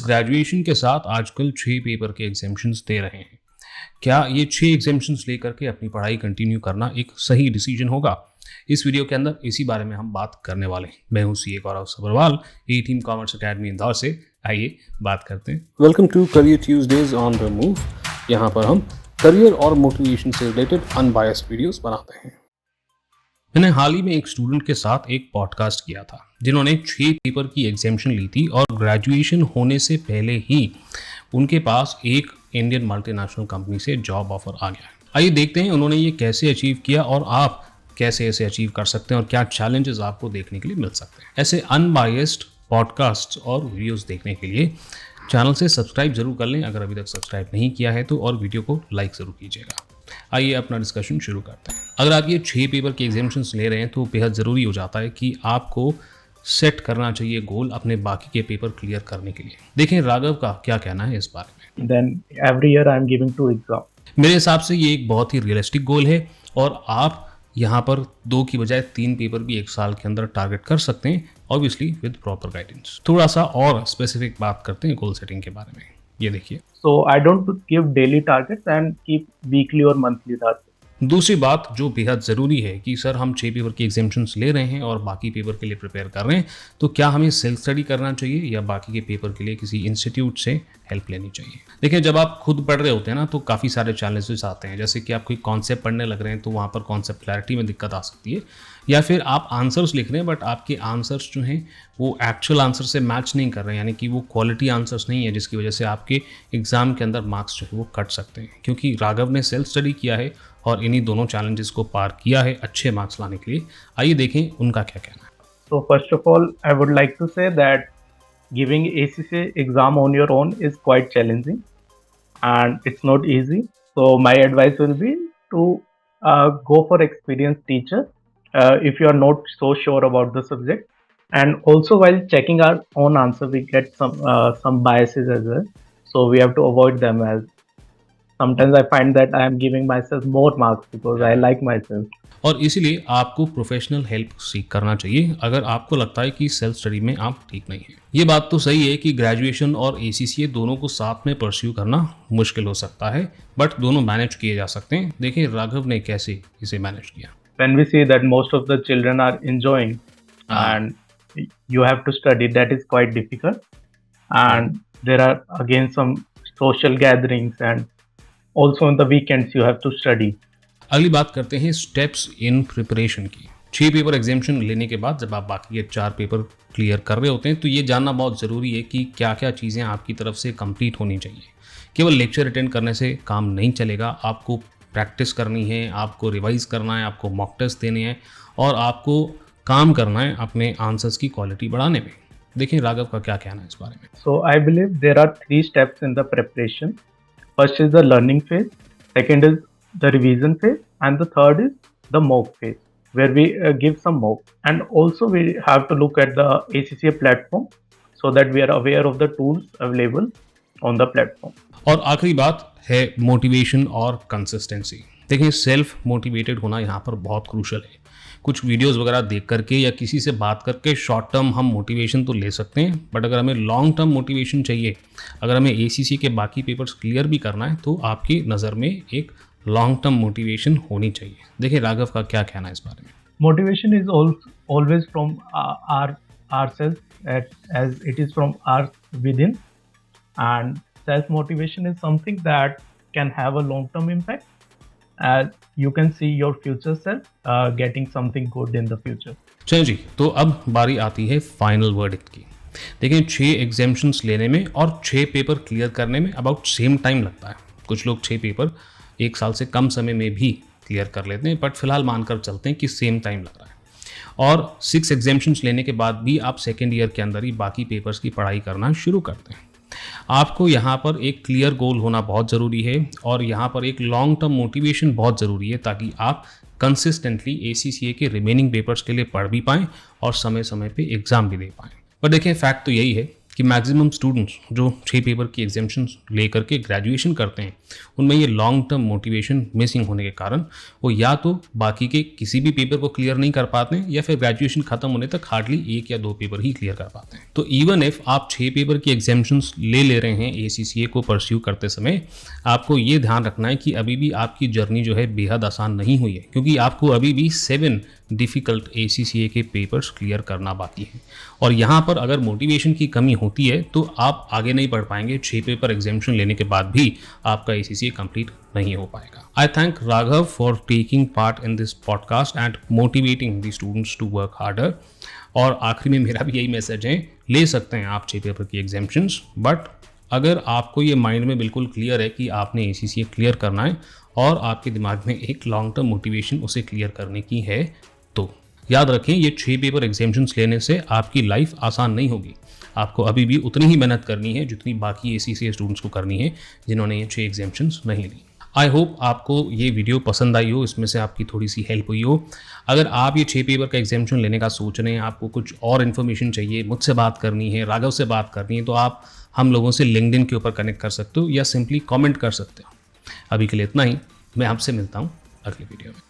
Graduation के साथ आजकल 6 पेपर के एग्जाम्शंस दे रहे हैं। क्या ये 6 एग्जाम्शंस लेकर के अपनी पढ़ाई कंटिन्यू करना एक सही डिसीजन होगा? इस वीडियो के अंदर इसी बारे में हम बात करने वाले हैं। मैं हूं CA Gaurav Sabharwal, A team commerce academy Indore से। आइए बात करते हैं। Welcome to career Tuesdays on the move. यहाँ पर हम करियर और मोटिवेशन से रिलेटेड अनबायस्ड वीडियोस बनाते हैं। मैंने हाल ही में एक स्टूडेंट के साथ एक पॉडकास्ट किया था जिन्होंने 6 पेपर की एग्जाम्शन ली थी और ग्रेजुएशन होने से पहले ही उनके पास एक इंडियन मल्टीनेशनल कंपनी से जॉब ऑफर आ गया। आइए देखते हैं उन्होंने ये कैसे अचीव किया और आप कैसे इसे अचीव कर सकते हैं और क्या चैलेंजेस आपको देखने के लिए मिल सकते हैं। ऐसे अनबायस्ड पॉडकास्ट और वीडियोस देखने के लिए चैनल से सब्सक्राइब जरूर कर लें अगर अभी तक सब्सक्राइब नहीं किया है तो, और वीडियो को लाइक जरूर कीजिएगा। आइए अपना डिस्कशन शुरू करते हैं। अगर आप ये 6 पेपर के एग्जाम्शंस ले रहे हैं तो बेहद ज़रूरी हो जाता है कि आपको सेट करना चाहिए गोल अपने बाकी के पेपर क्लियर करने के लिए। देखें राघव का क्या कहना है इस बारे में। Then every year I am giving 2 exams. मेरे हिसाब से ये एक बहुत ही रियलिस्टिक गोल है और आप यहाँ पर 2 की बजाय 3 पेपर भी एक साल के अंदर टारगेट कर सकते हैं, ऑब्वियसली विद प्रॉपर गाइडेंस। थोड़ा सा और स्पेसिफिक बात करते हैं गोल सेटिंग के बारे में। ये देखिए, So I don't give daily targets and keep weekly or monthly targets. दूसरी बात जो बेहद ज़रूरी है कि सर हम 6 पेपर की एग्जाम्शंस ले रहे हैं और बाकी पेपर के लिए प्रिपेयर कर रहे हैं, तो क्या हमें सेल्फ स्टडी करना चाहिए या बाकी के पेपर के लिए किसी इंस्टीट्यूट से हेल्प लेनी चाहिए? देखिए, जब आप खुद पढ़ रहे होते हैं ना तो काफ़ी सारे चैलेंजेस आते हैं। जैसे कि आप कोई कॉन्सेप्ट पढ़ने लग रहे हैं तो वहाँ पर कॉन्सेप्ट क्लैरिटी में दिक्कत आ सकती है, या फिर आप आंसर्स लिख रहे हैं बट आपके आंसर्स जो हैं वो एक्चुअल आंसर से मैच नहीं कर रहे हैं, यानी कि वो क्वालिटी आंसर्स नहीं है, जिसकी वजह से आपके एग्ज़ाम के अंदर मार्क्स जो है वो कट सकते हैं। क्योंकि राघव ने सेल्फ स्टडी किया है और इन्हीं दोनों चैलेंजेस को पार किया है अच्छे मार्क्स लाने के लिए। आइए देखें उनका क्या कहना है। So first of all, I would like to say that giving ACCA exam on your own is quite challenging and it's not easy. So my advice will be to go for experienced teacher if you are not so sure about the subject. And also while checking our own answer, we get some biases as well. So we have to avoid them, as sometimes I find that I am giving myself more marks because I like myself. और इसीलिए आपको professional help सीख करना चाहिए अगर आपको लगता है कि सेल्फ स्टडी में आप ठीक नहीं हैं। ये बात तो सही है कि ग्रेजुएशन और ACCA दोनों को साथ में परस्यू करना मुश्किल हो सकता है, बट दोनों मैनेज किए जा सकते हैं। देखिए राघव ने कैसे इसे मैनेज किया। When we see that most of the children are enjoying and you have to study, that is quite difficult. And there are again some social gatherings and also on the weekends you have to study. अगली बात करते हैं steps in preparation की। 6 paper exemption लेने के बाद जब आप बाकी के 4 पेपर क्लियर कर रहे होते हैं तो ये जानना बहुत ज़रूरी है कि क्या क्या चीज़ें आपकी तरफ से कंप्लीट होनी चाहिए। केवल लेक्चर अटेंड करने से काम नहीं चलेगा, आपको प्रैक्टिस करनी है, आपको रिवाइज करना है, आपको मॉक टेस्ट देने हैं और आपको काम करना है अपने आंसर्स की क्वालिटी बढ़ाने में। देखिए राघव का क्या कहना है इस बारे में। So I believe there are 3 steps in the preparation. First is the learning phase, second is the revision phase, and the third is the mock phase, where we give some mock. And also we have to look at the ACCA platform so that we are aware of the tools available on the platform. और आखिरी बात है motivation और consistency. देखिए self motivated होना यहाँ पर बहुत क्रूशल है। कुछ वीडियोस वगैरह देख करके या किसी से बात करके शॉर्ट टर्म हम मोटिवेशन तो ले सकते हैं, बट अगर हमें लॉन्ग टर्म मोटिवेशन चाहिए, अगर हमें ACCA के बाकी पेपर्स क्लियर भी करना है तो आपकी नज़र में एक लॉन्ग टर्म मोटिवेशन होनी चाहिए। देखिए राघव का क्या कहना है इस बारे में। Motivation is always from ourselves, as it is from our within, and self motivation is something that can have a long term impact, as you can see your future self getting something good in the future. चलिए जी, तो अब बारी आती है final verdict की। देखिए 6 exemptions लेने में और 6 पेपर क्लियर करने में अबाउट सेम टाइम लगता है। कुछ लोग 6 पेपर 1 साल से कम समय में भी क्लियर कर लेते हैं, बट फिलहाल मानकर चलते हैं कि सेम टाइम लग रहा है। और 6 एग्जाम्शंस लेने के बाद भी आप सेकेंड ईयर के अंदर ही बाकी पेपर्स की पढ़ाई करना शुरू करते हैं। आपको यहाँ पर एक क्लियर गोल होना बहुत ज़रूरी है और यहाँ पर एक लॉन्ग टर्म मोटिवेशन बहुत ज़रूरी है ताकि आप कंसिस्टेंटली ACCA के रिमेनिंग पेपर्स के लिए पढ़ भी पाएँ और समय समय पे एग्ज़ाम भी दे पाएँ। पर देखिए फैक्ट तो यही है कि मैक्सिमम स्टूडेंट्स जो 6 पेपर की एग्जाम्शन लेकर के ग्रेजुएशन करते हैं उनमें ये लॉन्ग टर्म मोटिवेशन मिसिंग होने के कारण वो या तो बाकी के किसी भी पेपर को क्लियर नहीं कर पाते हैं या फिर ग्रेजुएशन खत्म होने तक हार्डली 1 या 2 पेपर ही क्लियर कर पाते हैं। तो इवन इफ आप 6 पेपर की एग्जाम्शंस ले रहे हैं ACCA को परस्यू करते समय, आपको ये ध्यान रखना है कि अभी भी आपकी जर्नी जो है बेहद आसान नहीं हुई है, क्योंकि आपको अभी भी 7 डिफ़िकल्ट ACCA के पेपर्स क्लियर करना बाकी है। और यहाँ पर अगर मोटिवेशन की कमी होती है तो आप आगे नहीं बढ़ पाएंगे। 6 पेपर एग्जाम्शन लेने के बाद भी आपका ACCA कंप्लीट नहीं हो पाएगा। I thank Raghav for taking part in this podcast and motivating the students to work harder. और आखिरी में मेरा भी यही मैसेज है, ले सकते हैं आप 6 पेपर की एग्जाम्शंस, बट अगर आपको ये माइंड में बिल्कुल क्लियर है कि आपने ACCA क्लियर करना है और आपके दिमाग में एक लॉन्ग टर्म मोटिवेशन उसे क्लियर करने की है, तो याद रखें ये 6 पेपर एग्जाम्शंस लेने से आपकी लाइफ आसान नहीं होगी। आपको अभी भी उतनी ही मेहनत करनी है जितनी बाकी ACCA स्टूडेंट्स को करनी है जिन्होंने ये 6 एग्जाम्शंस नहीं ली। आई होप आपको ये वीडियो पसंद आई हो, इसमें से आपकी थोड़ी सी हेल्प हुई हो। अगर आप ये 6 पेपर का एग्जाम्शन लेने का सोच रहे हैं, आपको कुछ और इन्फॉर्मेशन चाहिए, मुझसे बात करनी है, राघव से बात करनी है, तो आप हम लोगों से लिंक्डइन के ऊपर कनेक्ट कर सकते हो या सिंपली कमेंट कर सकते हो। अभी के लिए इतना ही, मैं आपसे मिलता हूँ अगले वीडियो में।